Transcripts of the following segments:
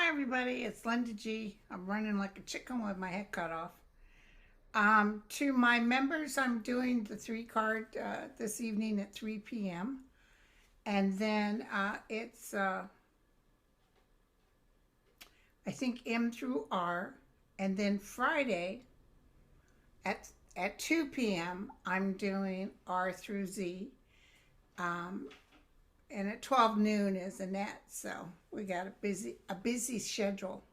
everybody, it's Linda G. I'm running like a chicken with my head cut off. To my members, I'm doing the three card this evening at 3 p.m. And then it's, I think, M through R. And then Friday at, at 2 p.m., I'm doing R through Z. Um, and at 12 noon is Annette. So we got a busy schedule.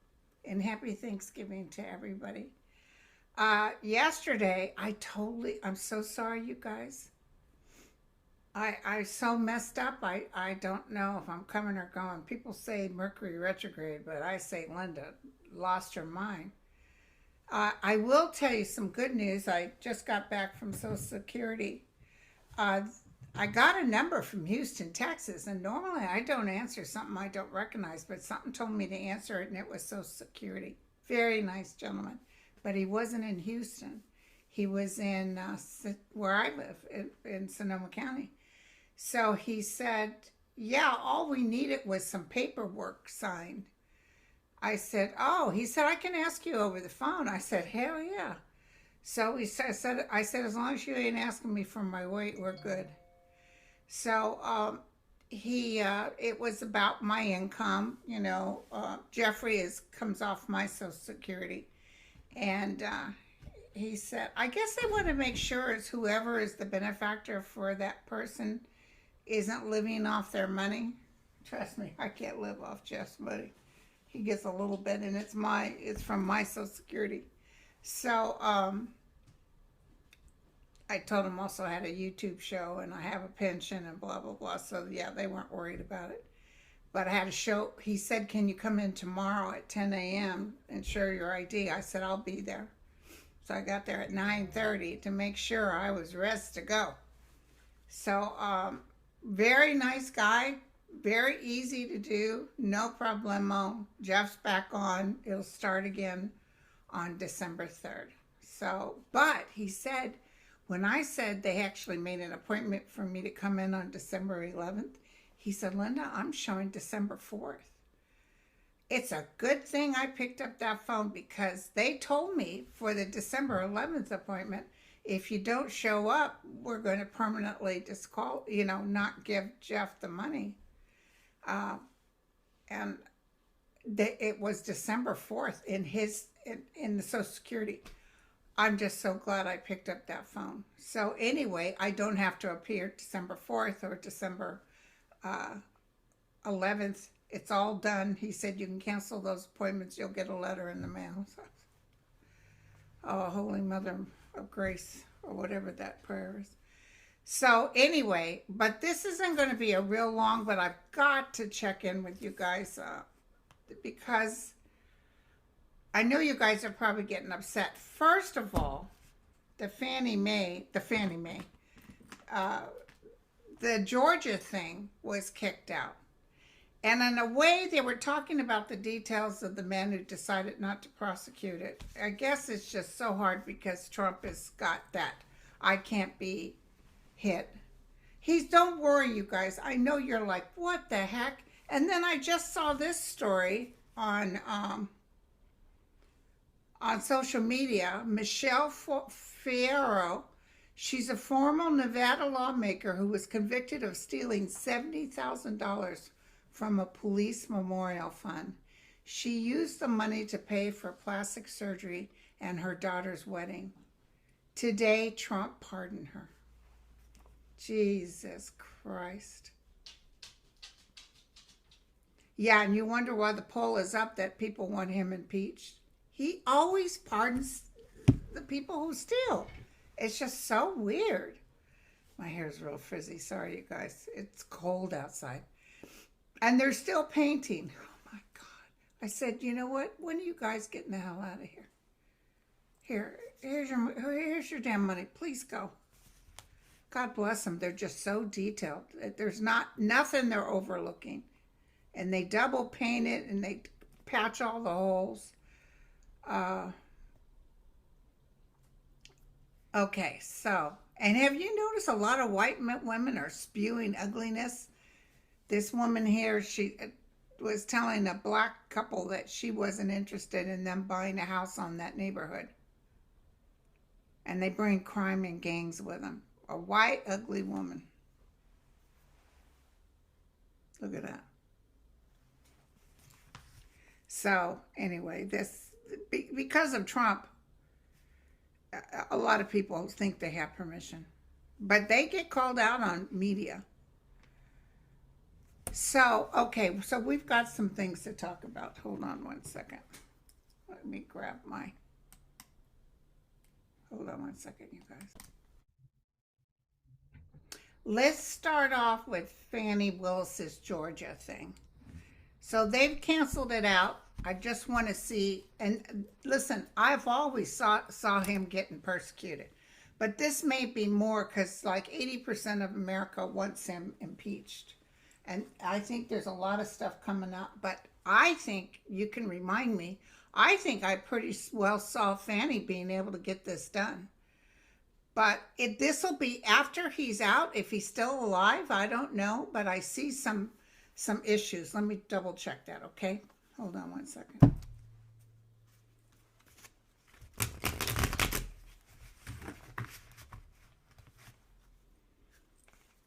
And happy Thanksgiving to everybody. Yesterday, I'm so sorry, you guys. I so messed up. I don't know if I'm coming or going. People say Mercury retrograde, but I say Linda lost her mind. I will tell you some good news. I just got back from Social Security. Uh, I got a number from Houston, Texas, and normally I don't answer something I don't recognize, but something told me to answer it, and it was Social Security. Very nice gentleman, but he wasn't in Houston. He was in where I live in Sonoma County. So he said, yeah, all we needed was some paperwork signed. I said, oh, he said, I can ask you over the phone. I said, hell yeah. So I said, as long as you ain't asking me for my weight, we're good. So it was about my income. Jeffrey comes off my Social Security. And he said, I guess they want to make sure it's whoever is the benefactor for that person isn't living off their money. Trust me, I can't live off Jeff's money. He gets a little bit, and it's from my Social Security. So I told him also I had a YouTube show and I have a pension and blah, blah, blah. So yeah, they weren't worried about it. But I had a show. He said, can you come in tomorrow at 10 a.m. and share your ID? I said, I'll be there. So I got there at 9:30 to make sure I was ready to go. So very nice guy. Very easy to do. No problemo. Jeff's back on. It'll start again on December 3rd. So, but he said, when I said they actually made an appointment for me to come in on December 11th, he said, Linda, I'm showing December 4th. It's a good thing I picked up that phone because they told me for the December 11th appointment, if you don't show up, we're going to permanently not give Jeff the money. And it was December 4th in the Social Security. I'm just so glad I picked up that phone. So anyway, I don't have to appear December 4th or December 11th. It's all done. He said you can cancel those appointments. You'll get a letter in the mail. So, oh, Holy Mother of Grace, or whatever that prayer is. So anyway, but this isn't going to be a real long, but I've got to check in with you guys because I know you guys are probably getting upset. First of all, the Georgia thing was kicked out. And in a way, they were talking about the details of the man who decided not to prosecute it. I guess it's just so hard because Trump has got that. I can't be hit. Don't worry, you guys. I know you're like, what the heck? And then I just saw this story on social media. Michelle Fierro, she's a former Nevada lawmaker who was convicted of stealing $70,000 from a police memorial fund. She used the money to pay for plastic surgery and her daughter's wedding. Today, Trump pardoned her. Jesus Christ. Yeah, and you wonder why the poll is up that people want him impeached. He always pardons the people who steal. It's just so weird. My hair's real frizzy. Sorry, you guys. It's cold outside. And they're still painting. Oh, my God. I said, you know what? When are you guys getting the hell out of here? Here's your damn money. Please go. God bless them. They're just so detailed. There's nothing they're overlooking. And they double paint it and they patch all the holes. Okay, so, and have you noticed a lot of white women are spewing ugliness? This woman here, was telling a black couple that she wasn't interested in them buying a house on that neighborhood. And they bring crime and gangs with them. A white, ugly woman. Look at that. So, anyway, because of Trump, a lot of people think they have permission. But they get called out on media. So, okay, so we've got some things to talk about. Hold on one second. Let me grab my... Hold on one second, you guys. Let's start off with Fani Willis's Georgia thing. So they've canceled it out. I just want to see, and listen, I've always saw him getting persecuted. But this may be more because like 80% of America wants him impeached. And I think there's a lot of stuff coming up. But I think, you can remind me, I think I pretty well saw Fani being able to get this done. But this will be after he's out. If he's still alive, I don't know. But I see some issues. Let me double check that, okay? Hold on one second.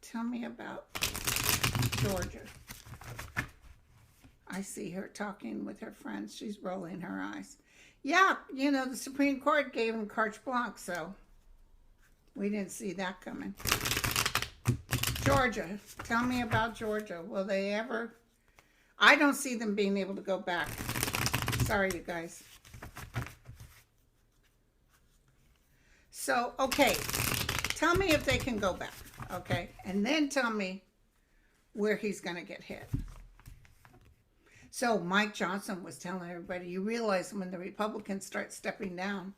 Tell me about Georgia. I see her talking with her friends. She's rolling her eyes. Yeah, you know, the Supreme Court gave him carte blanche, so we didn't see that coming. Georgia. Tell me about Georgia. Will they ever... I don't see them being able to go back. Sorry, you guys. So, okay. Tell me if they can go back, okay? And then tell me where he's going to get hit. So, Mike Johnson was telling everybody, you realize when the Republicans start stepping down,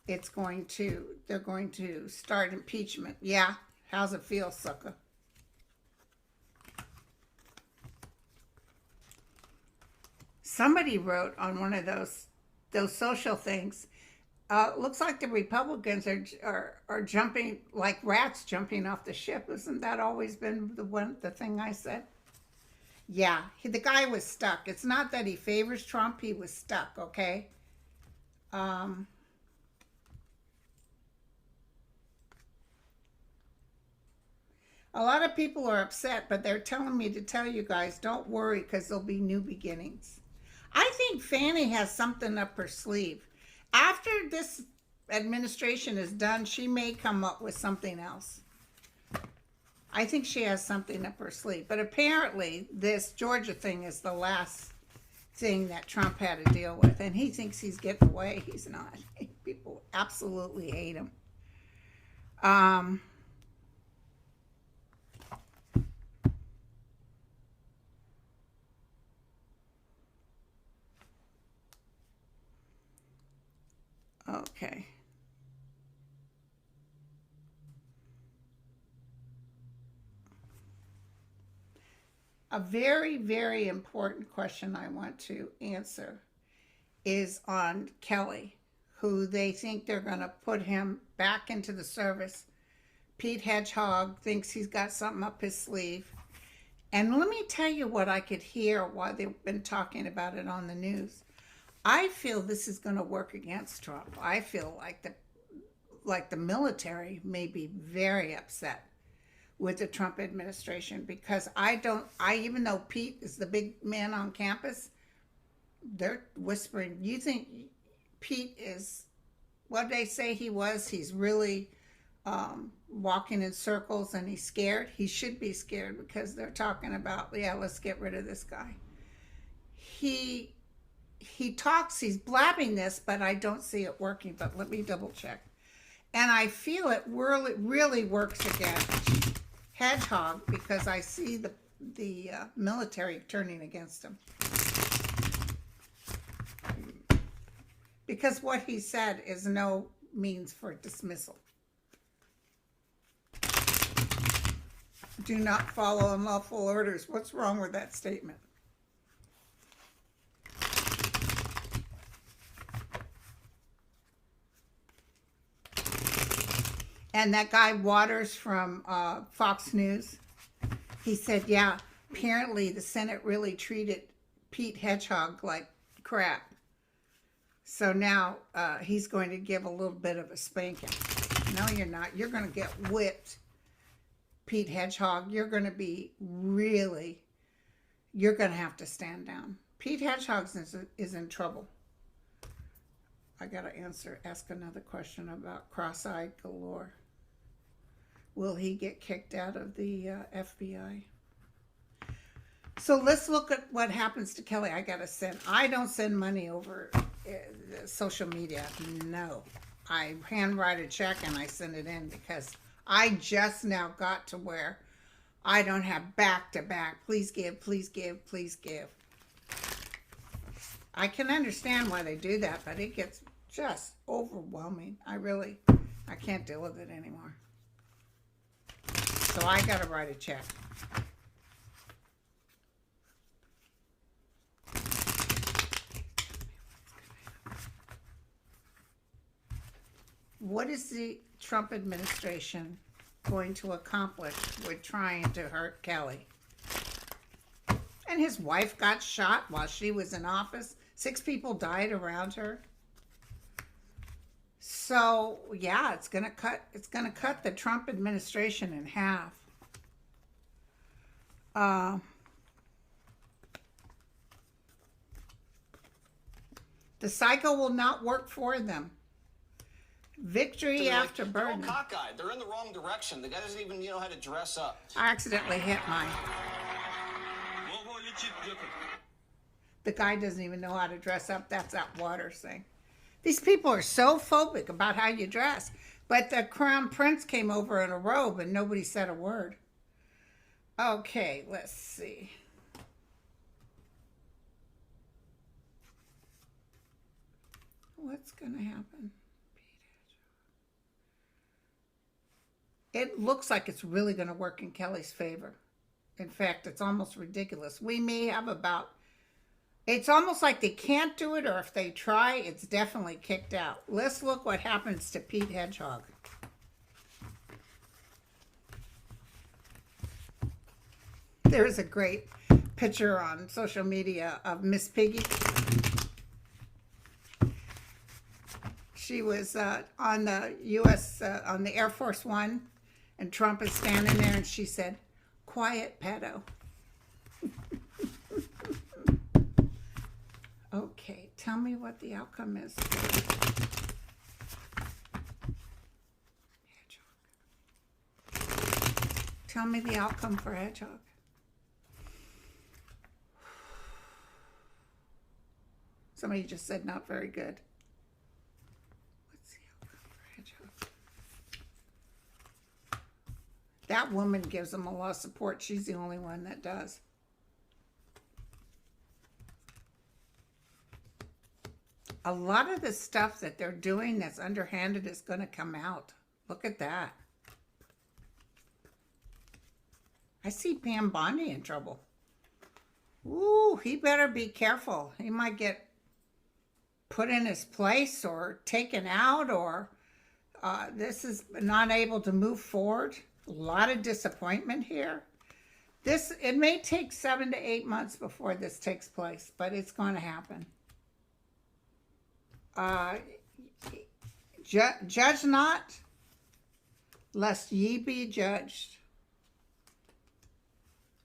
they're going to start impeachment. Yeah, how's it feel, sucker? Somebody wrote on one of those social things, looks like the Republicans are jumping like rats jumping off the ship. Isn't that always been the thing I said? Yeah, the guy was stuck. It's not that he favors Trump, he was stuck, okay? A lot of people are upset, but they're telling me to tell you guys, don't worry, because there'll be new beginnings. I think Fani has something up her sleeve. After this administration is done, she may come up with something else. I think she has something up her sleeve. But apparently, this Georgia thing is the last thing that Trump had to deal with. And he thinks he's getting away. He's not. People absolutely hate him. Okay. A very, very important question I want to answer is on Kelly, who they think they're going to put him back into the service. Pete Hedgehog thinks he's got something up his sleeve. And let me tell you what I could hear while they've been talking about it on the news. I feel this is going to work against Trump. I feel like the military may be very upset with the Trump administration because even though Pete is the big man on campus, they're whispering, you think Pete is what they say he was? He's really walking in circles and he's scared. He should be scared because they're talking about, yeah, let's get rid of this guy. He talks, he's blabbing this, but I don't see it working, but let me double check. And I feel it really works against Hedgehog because I see the military turning against him. Because what he said is no means for dismissal. Do not follow unlawful orders. What's wrong with that statement? And that guy Waters from Fox News, he said, yeah, apparently the Senate really treated Pete Hedgehog like crap. So now he's going to give a little bit of a spanking. No, you're not. You're going to get whipped, Pete Hedgehog. You're going to be really, you're going to have to stand down. Pete Hedgehog is in trouble. I got to ask another question about cross-eyed galore. Will he get kicked out of the FBI? So let's look at what happens to Kelly. I don't send money over social media. No. I handwrite a check and I send it in because I just now got to where I don't have back to back. Please give, please give, please give. I can understand why they do that, but it gets just overwhelming. I can't deal with it anymore. So I got to write a check. What is the Trump administration going to accomplish with trying to hurt Kelly? And his wife got shot while she was in office. 6 people died around her. So yeah, it's gonna cut the Trump administration in half. The cycle will not work for them. Victory after burden. They're all cockeyed. They're in the wrong direction. The guy doesn't even know how to dress up. I accidentally hit mine. The guy doesn't even know how to dress up. That's that water thing. These people are so phobic about how you dress. But the crown prince came over in a robe and nobody said a word. Okay, let's see. What's going to happen? It looks like it's really going to work in Kelly's favor. In fact, it's almost ridiculous. We may have it's almost like they can't do it, or if they try, it's definitely kicked out. Let's look what happens to Pete Hedgehog. There's a great picture on social media of Miss Piggy. She was on the on the Air Force One, and Trump is standing there, and she said, "Quiet, pedo." Okay, tell me what the outcome is. Hedgehog. Tell me the outcome for Hedgehog. Somebody just said not very good. What's the outcome for Hedgehog? That woman gives him a lot of support. She's the only one that does. A lot of the stuff that they're doing that's underhanded is going to come out. Look at that. I see Pam Bondi in trouble. Ooh, he better be careful. He might get put in his place or taken out, or this is not able to move forward. A lot of disappointment here. It may take 7 to 8 months before this takes place, but it's going to happen. Judge not, lest ye be judged.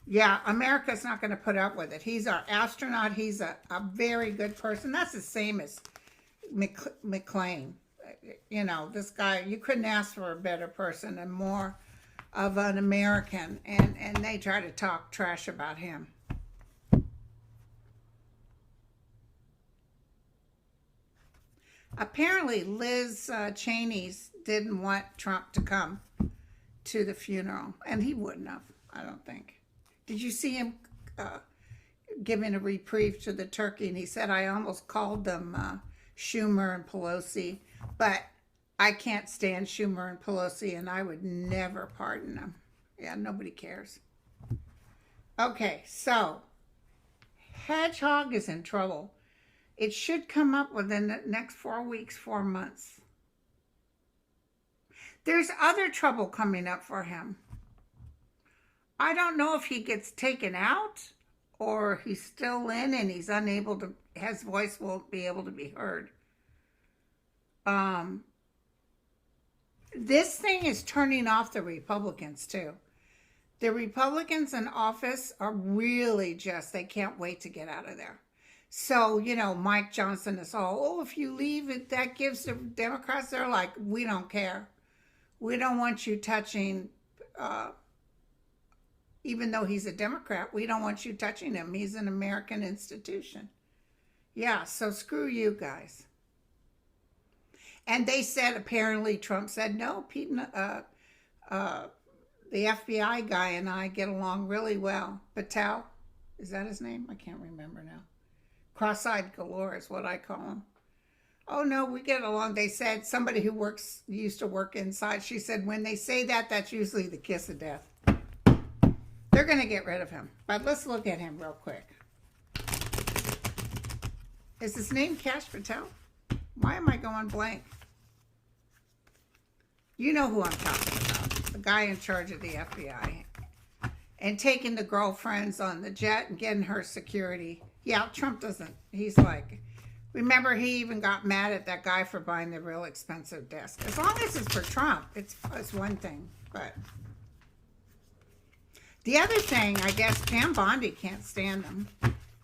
Yeah, America's not going to put up with it. He's our astronaut. He's a very good person. That's the same as McLean. You know, this guy, you couldn't ask for a better person and more of an American. And they try to talk trash about him. Apparently, Liz Cheney didn't want Trump to come to the funeral. And he wouldn't have, I don't think. Did you see him giving a reprieve to the turkey? And he said, I almost called them Schumer and Pelosi, but I can't stand Schumer and Pelosi, and I would never pardon them. Yeah, nobody cares. Okay, so Hedgehog is in trouble. It should come up within the next 4 weeks, 4 months. There's other trouble coming up for him. I don't know if he gets taken out or he's still in and he's unable to, his voice won't be able to be heard. This thing is turning off the Republicans too. The Republicans in office are really just, they can't wait to get out of there. So, you know, Mike Johnson is all, oh, if you leave it, that gives the Democrats, they're like, we don't care. We don't want you touching, even though he's a Democrat, we don't want you touching him. He's an American institution. Yeah, so screw you guys. And they said, apparently Trump said, no, Pete, the FBI guy and I get along really well. Patel, is that his name? I can't remember now. Cross-eyed galore is what I call him. Oh no, we get along. They said, somebody who used to work inside, she said, when they say that, that's usually the kiss of death. They're going to get rid of him. But let's look at him real quick. Is his name Kash Patel? Why am I going blank? You know who I'm talking about. The guy in charge of the FBI. And taking the girlfriends on the jet and getting her security. Yeah, Trump doesn't. He's like, remember he even got mad at that guy for buying the real expensive desk. As long as it's for Trump, it's one thing. But the other thing, I guess Pam Bondi can't stand him.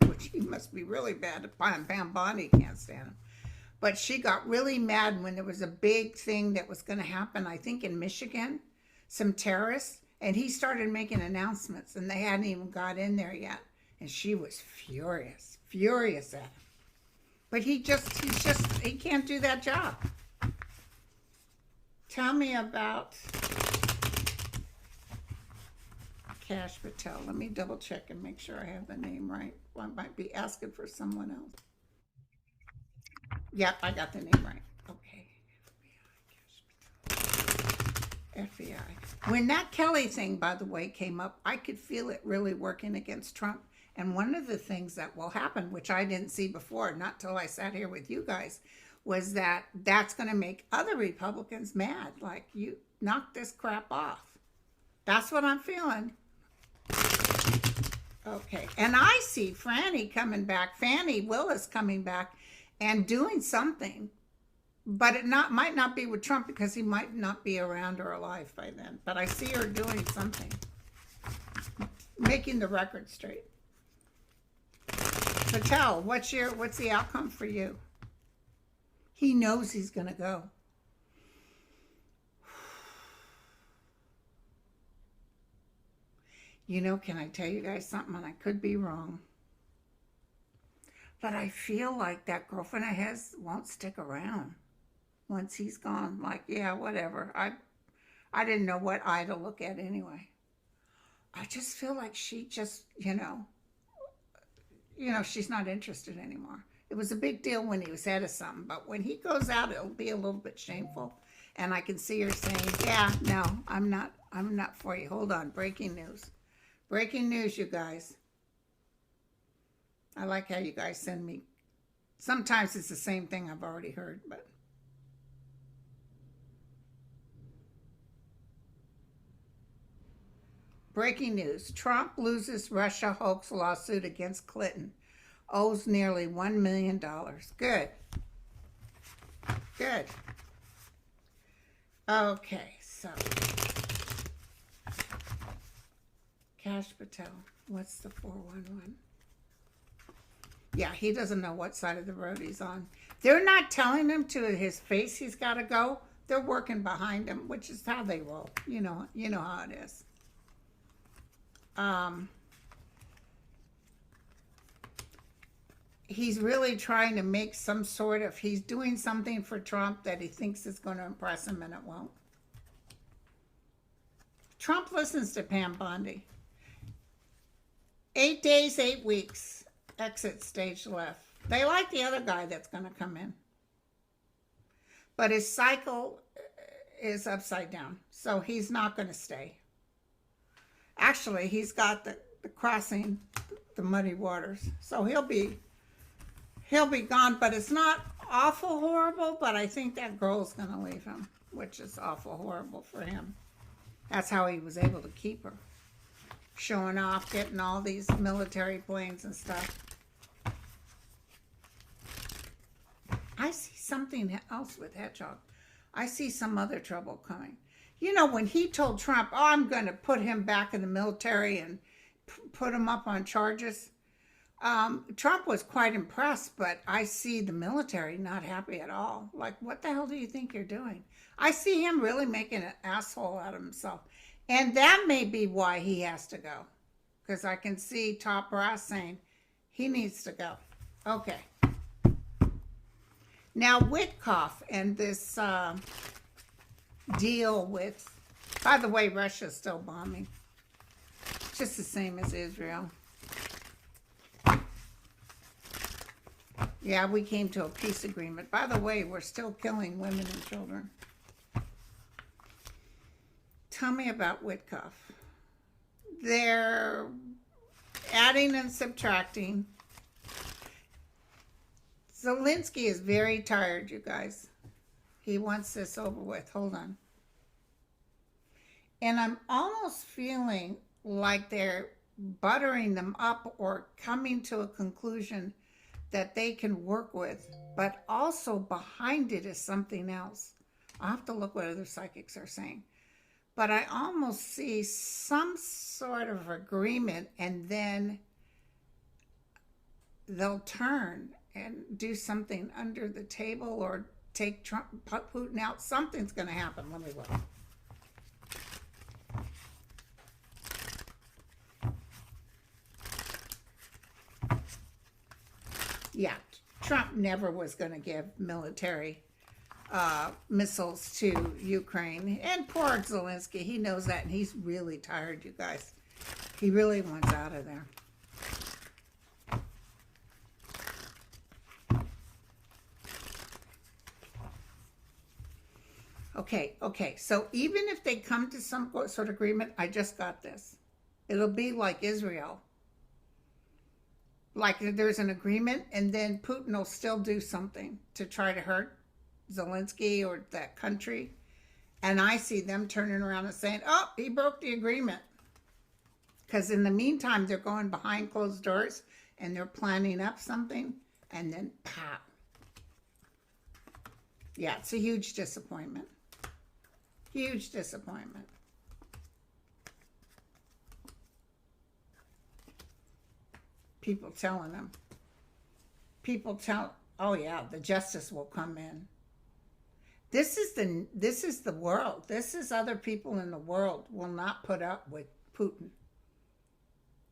Which he must be really bad at buying. Pam Bondi can't stand him. But she got really mad when there was a big thing that was going to happen, I think in Michigan, some terrorists, and he started making announcements, and they hadn't even got in there yet. And she was furious at him. But he can't do that job. Tell me about Kash Patel. Let me double check and make sure I have the name right. Well, I might be asking for someone else. Yep, I got the name right. Okay. FBI. When that Kelly thing, by the way, came up, I could feel it really working against Trump. And one of the things that will happen, which I didn't see before, not till I sat here with you guys, was that that's going to make other Republicans mad. Like, you knock this crap off. That's what I'm feeling. Okay. And I see Fani Willis coming back and doing something, but it might not be with Trump because he might not be around or alive by then. But I see her doing something, making the record straight. Patel, what's the outcome for you? He knows he's going to go. You know, can I tell you guys something? And I could be wrong. But I feel like that girlfriend I has won't stick around once he's gone. Like, yeah, whatever. I didn't know what eye to look at anyway. I just feel like she just, you know, she's not interested anymore. It was a big deal when he was head of something, but when he goes out, it'll be a little bit shameful. And I can see her saying, yeah, no, I'm not for you. Hold on, breaking news. Breaking news, you guys. I like how you guys send me. Sometimes it's the same thing I've already heard, but. Breaking news. Trump loses Russia hoax lawsuit against Clinton. Owes nearly $1 million. Good. Good. Okay, so. Kash Patel. What's the 411? Yeah, he doesn't know what side of the road he's on. They're not telling him to his face he's got to go. They're working behind him, which is how they roll. You know how it is. He's really trying to make some sort of, he's doing something for Trump that he thinks is going to impress him, and it won't. Trump listens to Pam Bondi. 8 days, 8 weeks. Exit stage left. They like the other guy that's going to come in. But his cycle is upside down, so he's not going to stay. Actually, he's got the crossing the muddy waters, so he'll be gone. But it's not awful horrible, but I think that girl's going to leave him, which is awful horrible for him. That's how he was able to keep her. showing off, getting all these military planes and stuff. I see something else with Hedgehog. I see some other trouble coming. You know, when he told Trump, oh, I'm going to put him back in the military and put him up on charges, Trump was quite impressed, but I see the military not happy at all. Like, what the hell do you think you're doing? I see him really making an asshole out of himself. And that may be why he has to go. Because I can see top brass saying he needs to go. Okay. Now, Witkoff and this deal with, by the way, Russia's still bombing. Just the same as Israel. Yeah, we came to a peace agreement. By the way, we're still killing women and children. Tell me about Witkoff. They're adding and subtracting. Zelensky is very tired, you guys. He wants this over with. Hold on. And I'm almost feeling like they're buttering them up or coming to a conclusion that they can work with, but also behind it is something else. I'll have to look what other psychics are saying. But I almost see some sort of agreement, and then they'll turn and do something under the table or take Trump, Putin out. Something's going to happen. Let me look. Yeah, Trump never was going to give military missiles to Ukraine. And poor Zelensky, he knows that, and he's really tired, you guys. He really wants out of there. Okay, so even if they come to some sort of agreement, I just got this. It'll be like Israel. Like there's an agreement, and then Putin will still do something to try to hurt Zelensky or that country. And I see them turning around and saying, oh, he broke the agreement. Because in the meantime, they're going behind closed doors, and they're planning up something, and then pow. Yeah, it's a huge disappointment. Huge disappointment. People telling them. Oh yeah, the justice will come in. This is the world. This is other people in the world will not put up with Putin.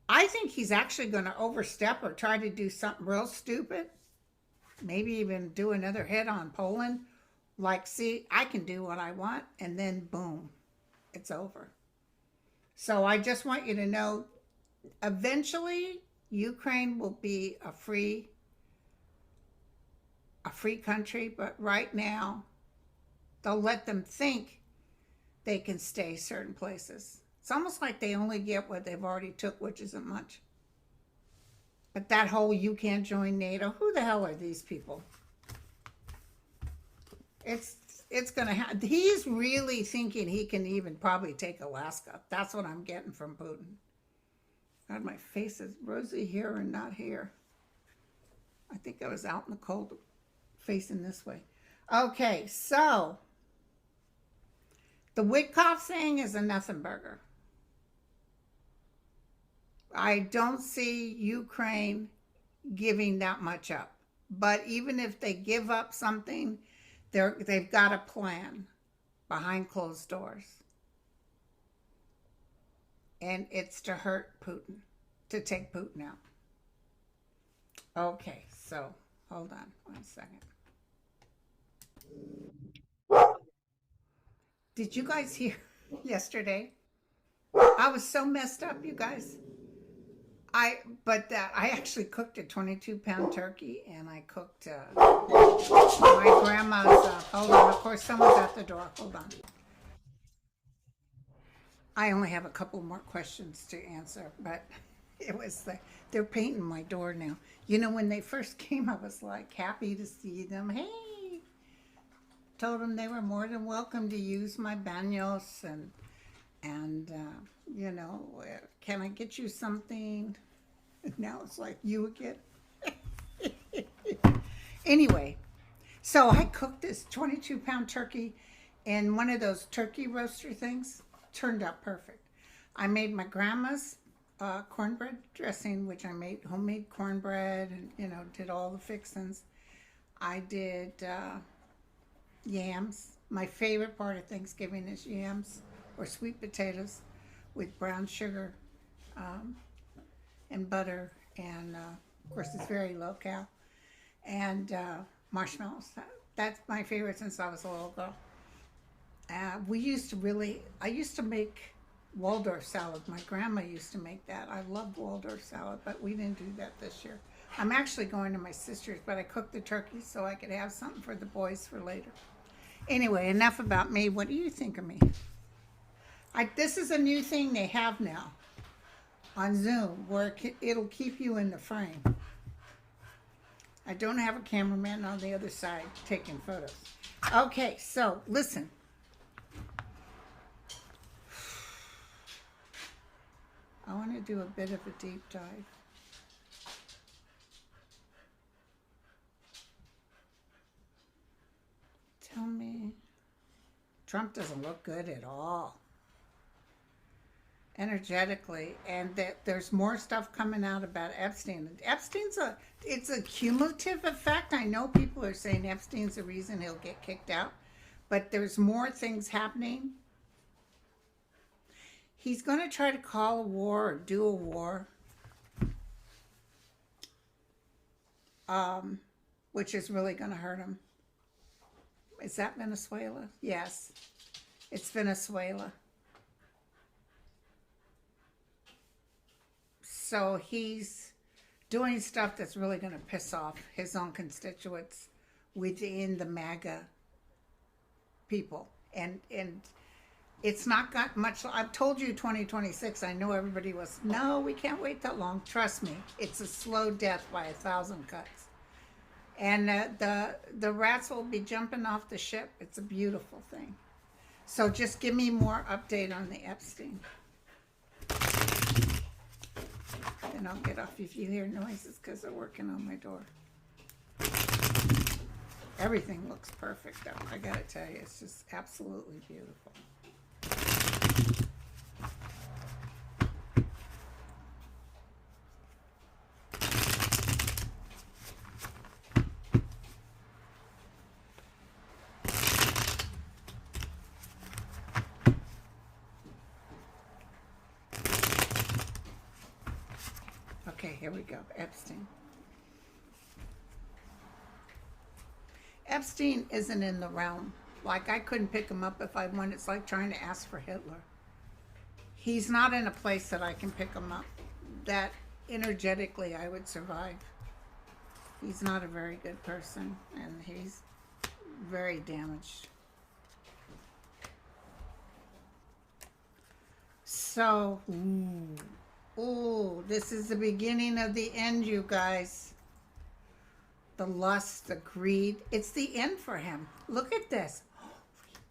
I think he's actually going to overstep or try to do something real stupid. Maybe even do another hit on Poland. Like, see, I can do what I want, and then boom, it's over. So I just want you to know, eventually, Ukraine will be a free country, but right now, they'll let them think they can stay certain places. It's almost like they only get what they've already took, which isn't much. But that whole you can't join NATO, who the hell are these people? It's going to happen. He's really thinking he can even probably take Alaska. That's what I'm getting from Putin. God, my face is rosy here and not here. I think I was out in the cold facing this way. Okay, so the Witkoff thing is a nothing burger. I don't see Ukraine giving that much up. But even if they give up something, they've got a plan behind closed doors. And it's to hurt Putin, to take Putin out. Okay, so hold on 1 second. Did you guys hear yesterday? I was so messed up, you guys. I actually cooked a 22-pound turkey, and I cooked my grandma's, hold on, of course someone's at the door, hold on. I only have a couple more questions to answer, but it was they're painting my door now. You know, when they first came, I was like happy to see them. Hey, told them they were more than welcome to use my baños, and And, you know, can I get you something? Now it's like you again. Anyway, so I cooked this 22-pound turkey in one of those turkey roaster things. Turned out perfect. I made my grandma's cornbread dressing, which I made homemade cornbread and, you know, did all the fixings. I did yams. My favorite part of Thanksgiving is yams or sweet potatoes with brown sugar and butter. And, of course, it's very low-cal. And marshmallows. That's my favorite since I was a little girl. I used to make Waldorf salad. My grandma used to make that. I loved Waldorf salad, but we didn't do that this year. I'm actually going to my sister's, but I cooked the turkey so I could have something for the boys for later. Anyway, enough about me. What do you think of me? This is a new thing they have now on Zoom where it'll keep you in the frame. I don't have a cameraman on the other side taking photos. Okay, so listen. I want to do a bit of a deep dive. Tell me. Trump doesn't look good at all. Energetically, and that there's more stuff coming out about Epstein. It's a cumulative effect. I know people are saying Epstein's the reason he'll get kicked out, but there's more things happening. He's going to try to call a war or do a war, which is really going to hurt him. Is that Venezuela? Yes, it's Venezuela. So he's doing stuff that's really going to piss off his own constituents within the MAGA people. And it's not got much. I've told you 2026. I know everybody was, no, we can't wait that long. Trust me, it's a slow death by 1,000 cuts. And the rats will be jumping off the ship. It's a beautiful thing. So just give me more update on the Epstein. And I'll get off if you hear noises because they're working on my door. Everything looks perfect though. I gotta tell you, it's just absolutely beautiful. Okay, here we go. Epstein. Epstein isn't in the realm. Like, I couldn't pick him up if I wanted. It's like trying to ask for Hitler. He's not in a place that I can pick him up, that energetically I would survive. He's not a very good person, and he's very damaged. So, ooh, this is the beginning of the end, you guys. The lust, the greed. It's the end for him. Look at this. Holy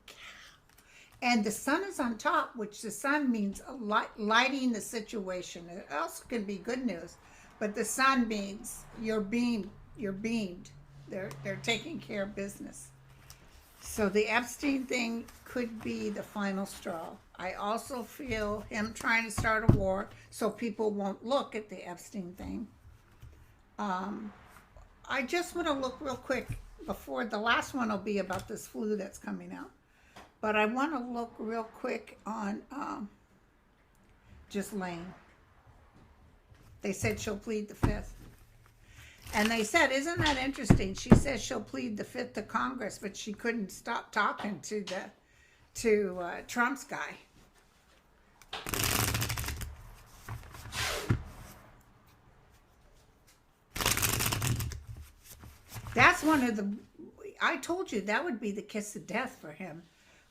cow. And the sun is on top, which the sun means lighting the situation. It also can be good news, but the sun means you're beamed. They're taking care of business. So the Epstein thing could be the final straw. I also feel him trying to start a war so people won't look at the Epstein thing. I just want to look real quick before the last one will be about this flu that's coming out. But I want to look real quick on Ghislaine. They said she'll plead the fifth. And they said, isn't that interesting? She says she'll plead the fifth to Congress, but she couldn't stop talking to Trump's guy. That's one of the, I told you that would be the kiss of death for him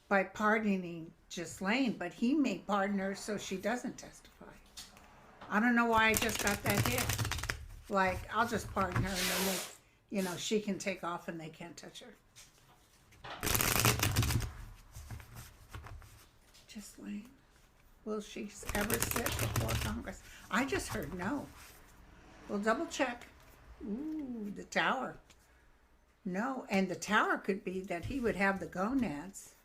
by pardoning Ghislaine, but he may pardon her so she doesn't testify. I don't know why I just got that hit. Like, I'll just pardon her and then they, she can take off and they can't touch her. Ghislaine. Will she ever sit before Congress? I just heard no. We'll double check. Ooh, the tower. No, and the tower could be that he would have the gonads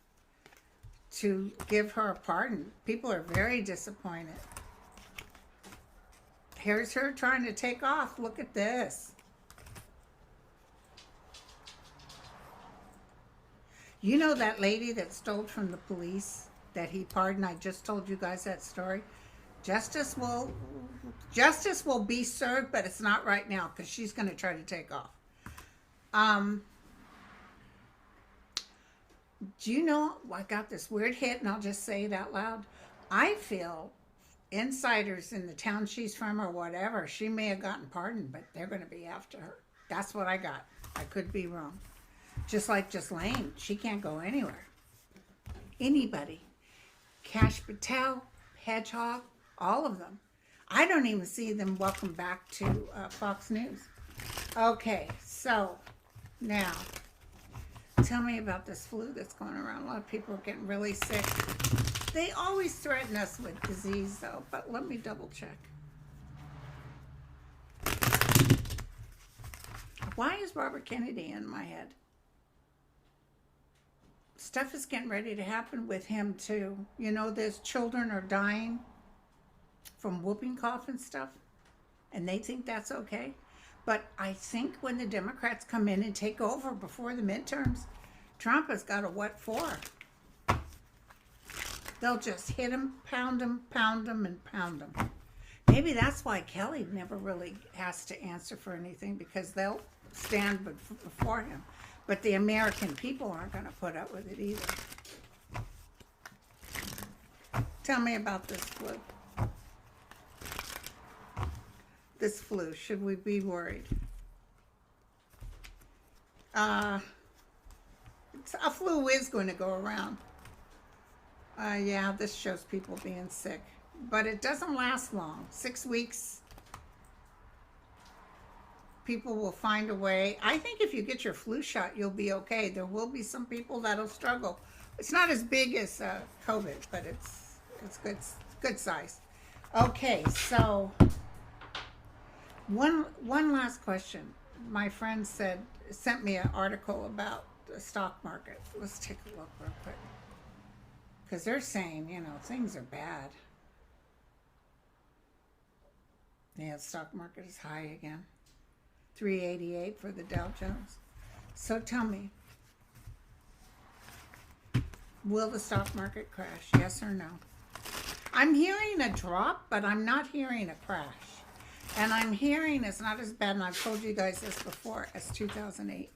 to give her a pardon. People are very disappointed. Here's her trying to take off. Look at this. You know that lady that stole from the police that he pardoned? I just told you guys that story. Justice will be served, but it's not right now because she's going to try to take off. Do you know, I got this weird hit, and I'll just say it out loud. I feel insiders in the town she's from or whatever, she may have gotten pardoned, but they're going to be after her. That's what I got. I could be wrong. Just like Ghislaine, she can't go anywhere. Anybody. Cash Patel, Hedgehog, all of them. I don't even see them welcome back to Fox News. Okay, so now, tell me about this flu that's going around. A lot of people are getting really sick. They always threaten us with disease, though, but let me double check. Why is Robert Kennedy in my head? Stuff is getting ready to happen with him, too. You know, there's children are dying from whooping cough and stuff, and they think that's okay. But I think when the Democrats come in and take over before the midterms, Trump has got a what for. They'll just hit him, pound him, and pound him. Maybe that's why Kelly never really has to answer for anything, because they'll stand before him. But the American people aren't going to put up with it either. Tell me about this flu. This flu, should we be worried? A flu is going to go around. Yeah, this shows people being sick. But it doesn't last long. 6 weeks. People will find a way. I think if you get your flu shot, you'll be okay. There will be some people that'll struggle. It's not as big as COVID, but it's good size. Okay, so one last question. My friend sent me an article about the stock market. Let's take a look real quick. Because they're saying, you know, things are bad. Yeah, the stock market is high again. 388 for the Dow Jones. So tell me, will the stock market crash? Yes or no? I'm hearing a drop, but I'm not hearing a crash. And I'm hearing it's not as bad, and I've told you guys this before, as 2008.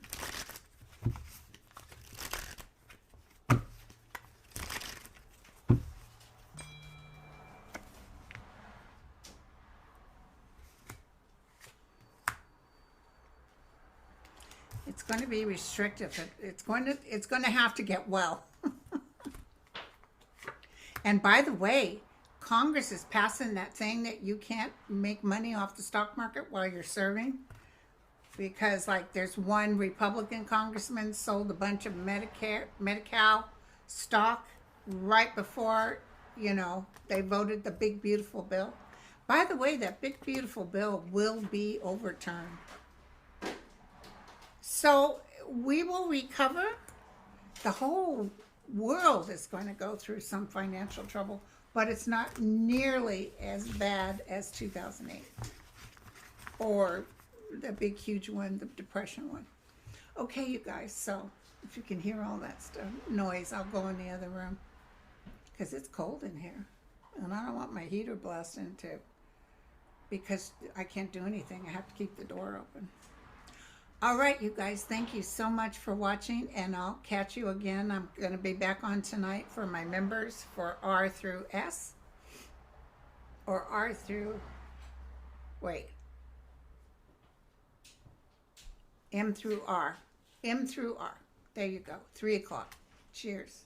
It's going to be restrictive. It's going to have to get well. And by the way, Congress is passing that thing that you can't make money off the stock market while you're serving, because like there's one Republican congressman sold a bunch of Medi-Cal stock right before, you know, they voted the big beautiful bill. By the way, that big beautiful bill will be overturned. So we will recover. The whole world is going to go through some financial trouble, but it's not nearly as bad as 2008 or the big, huge one, the Depression one. Okay, you guys, so if you can hear all that stuff, noise, I'll go in the other room because it's cold in here, and I don't want my heater blasting too, because I can't do anything. I have to keep the door open. All right, you guys, thank you so much for watching, and I'll catch you again. I'm going to be back on tonight for my members for R through S, or R through, M through R. M through R. There you go, 3 o'clock. Cheers.